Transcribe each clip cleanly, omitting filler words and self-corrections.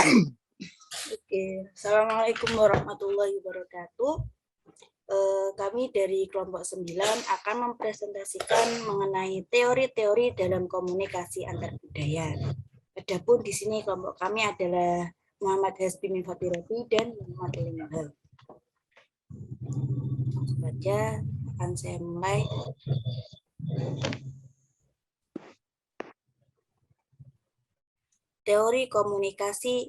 Oke, Assalamualaikum warahmatullahi wabarakatuh. Kami dari kelompok 9 akan mempresentasikan mengenai teori-teori dalam komunikasi antar budaya. Adapun di sini kelompok kami adalah Muhammad Hasbi Mifatirobi dan Muhammad Elimahal. Langsung saja akan saya mulai. Teori komunikasi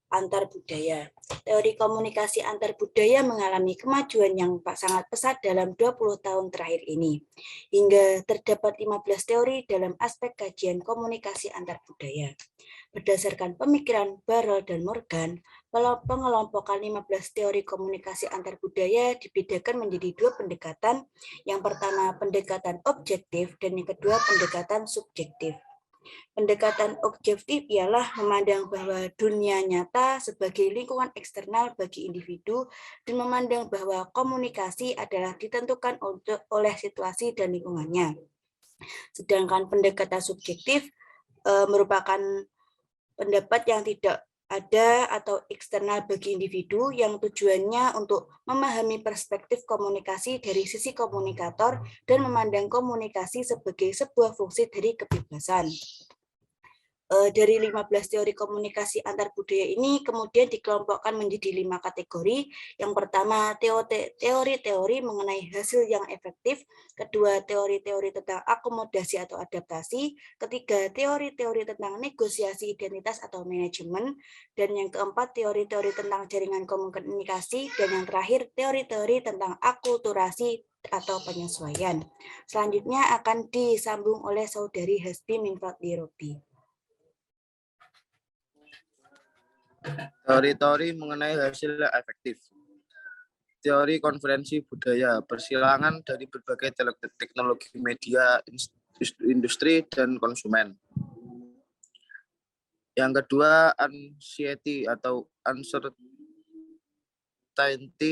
antar budaya. Teori komunikasi antar budaya mengalami kemajuan yang sangat pesat dalam 20 tahun terakhir ini. Hingga terdapat 15 teori dalam aspek kajian komunikasi antar budaya. Berdasarkan pemikiran Barrel dan Morgan, pengelompokan 15 teori komunikasi antar budaya dibedakan menjadi dua pendekatan. Yang pertama pendekatan objektif dan yang kedua pendekatan subjektif. Pendekatan objektif ialah memandang bahwa dunia nyata sebagai lingkungan eksternal bagi individu dan memandang bahwa komunikasi adalah ditentukan oleh situasi dan lingkungannya. Sedangkan pendekatan subjektif merupakan pendapat yang tidak ada atau eksternal bagi individu yang tujuannya untuk memahami perspektif komunikasi dari sisi komunikator dan memandang komunikasi sebagai sebuah fungsi dari kebebasan. Dari 15 teori komunikasi antar budaya ini kemudian dikelompokkan menjadi 5 kategori. Yang pertama, teori-teori mengenai hasil yang efektif. Kedua, teori-teori tentang akomodasi atau adaptasi. Ketiga, teori-teori tentang negosiasi identitas atau manajemen. Dan yang keempat, teori-teori tentang jaringan komunikasi. Dan yang terakhir, teori-teori tentang akulturasi atau penyesuaian. Selanjutnya akan disambung oleh Saudari Hasbi Mifatirobi. Teori-teori mengenai hasil efektif. Teori konferensi budaya, persilangan dari berbagai teknologi media, industri, dan konsumen. Yang kedua, anxiety atau uncertainty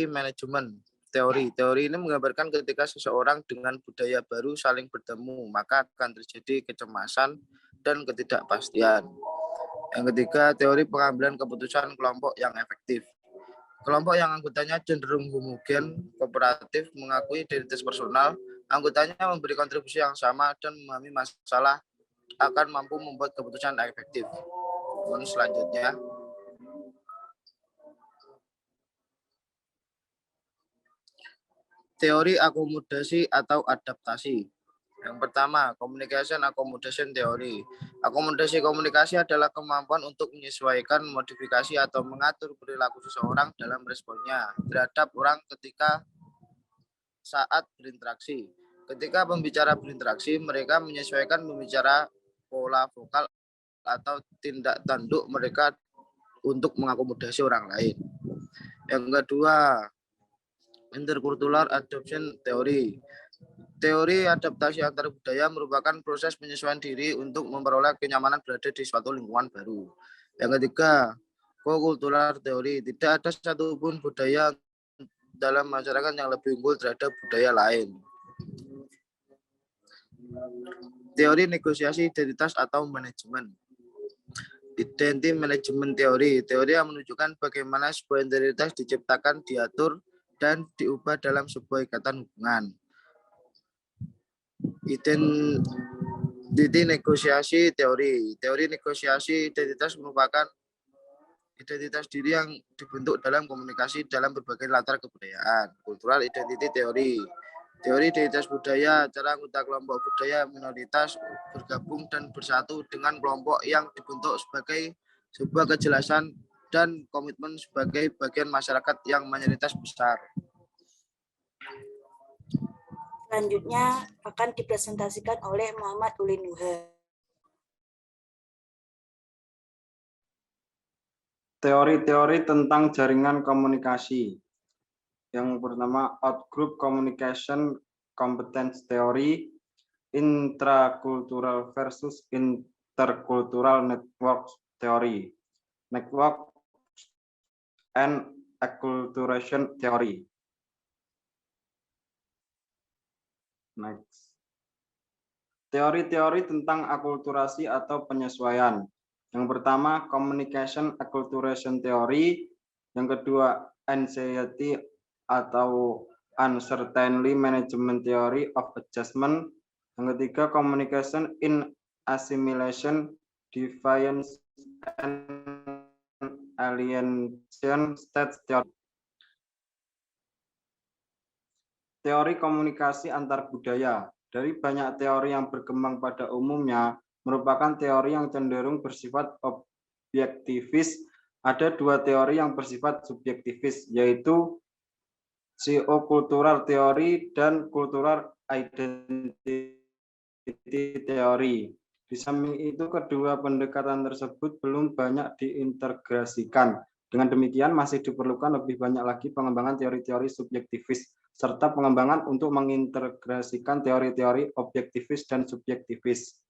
management teori. Teori ini menggambarkan ketika seseorang dengan budaya baru saling bertemu, maka akan terjadi kecemasan dan ketidakpastian. Yang ketiga, teori pengambilan keputusan kelompok yang efektif. Kelompok yang anggotanya cenderung homogen, kooperatif, mengakui identitas personal, anggotanya memberi kontribusi yang sama dan memahami masalah akan mampu membuat keputusan efektif. Selanjutnya, teori akomodasi atau adaptasi. Yang pertama, communication accommodation theory. Akomodasi komunikasi adalah kemampuan untuk menyesuaikan, modifikasi, atau mengatur perilaku seseorang dalam responnya terhadap orang ketika saat berinteraksi. Ketika pembicara berinteraksi, mereka menyesuaikan pembicara pola vokal atau tindak tanduk mereka untuk mengakomodasi orang lain. Yang kedua, intercultural adoption theory. Teori adaptasi antar budaya merupakan proses penyesuaian diri untuk memperoleh kenyamanan berada di suatu lingkungan baru. Yang ketiga, co-cultural teori. Tidak ada satupun budaya dalam masyarakat yang lebih unggul terhadap budaya lain. Teori negosiasi identitas atau manajemen. Identity management teori. Teori yang menunjukkan bagaimana sebuah identitas diciptakan, diatur, dan diubah dalam sebuah ikatan hubungan. Identity negosiasi teori. Teori negosiasi identitas merupakan identitas diri yang dibentuk dalam komunikasi dalam berbagai latar kebudayaan. Cultural identity teori. Teori identitas budaya, cara anggota kelompok budaya minoritas bergabung dan bersatu dengan kelompok yang dibentuk sebagai sebuah kejelasan dan komitmen sebagai bagian masyarakat yang mayoritas besar. Selanjutnya akan dipresentasikan oleh Muhammad Ulin Nuha. Teori-teori tentang jaringan komunikasi. Yang pertama, Outgroup Communication Competence Theory, Intracultural versus Intercultural Network Theory, Network and Acculturation Theory. Next. Teori-teori tentang akulturasi atau penyesuaian. Yang pertama, Communication Acculturation Theory. Yang kedua, Anxiety atau Uncertainty Management Theory of Adjustment. Yang ketiga, Communication in Assimilation, Defiance, and Alienation State Theory. Teori komunikasi antar budaya. Dari banyak teori yang berkembang pada umumnya, merupakan teori yang cenderung bersifat objektivis. Ada dua teori yang bersifat subjektivis, yaitu Socio-Cultural Theory dan Cultural Identity Theory. Di samping itu, kedua pendekatan tersebut belum banyak diintegrasikan. Dengan demikian, masih diperlukan lebih banyak lagi pengembangan teori-teori subjektivis, serta pengembangan untuk mengintegrasikan teori-teori objektivis dan subjektivis.